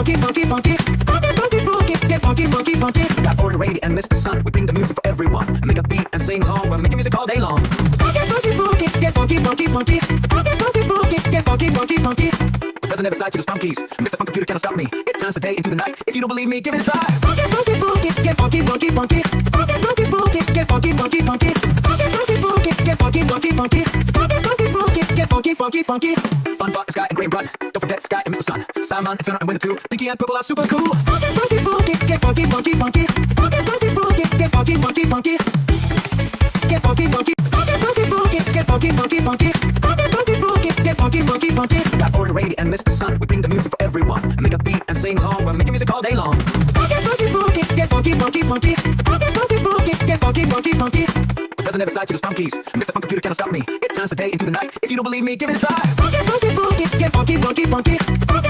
funky, funky, funky. Funky, funky, funky. Get funky, funky, funky. Got Orin Rady and Mr. Sun. We bring the music for everyone. Make a beat and sing along. We're making music all day long. Funky, funky, funky. Get funky, funky, funky. Funky, funky, funky. Get funky, funky, funky. But doesn't ever side to the funkies. Mr. Funk Computer cannot stop me. It turns the day into the night. If you don't believe me, give it a try. Funky, funky, funky. Get funky, funky, funky. Funky, funky, funky. Get funky, funky, funky. Funky, funky, funky. Get funky, funky, funky. Funky, funky, funky. Get funky, funky, funky. Fun Bot, Sky, and Graham Brunt. Don't forget Sky and Mr. Sun. Simon, Inferno, and Winner too. Pinky and Purple are super cool. Funky, funky, funky. Get funky, funky, funky. Funky, funky, funky. Get funky, funky, funky. Get funky, funky. Funky, funky, funky. Get funky, funky, funky. Funky, funky, funky. Get funky, funky, funky. Got Orin Rady and Mr. Sun. We bring the music for everyone. Make a beat and sing along. We're making music all day long. Funky, funky, funky. Get funky, funky, funky. Funky, funky, funky. Get funky, funky, funky. But doesn't ever side to the funkies. Mr. Funk Computer cannot stop me. It turns the day into the night. If you don't believe me, give it a try. Funky, funky, funky. Get funky, funky, funky. Funky,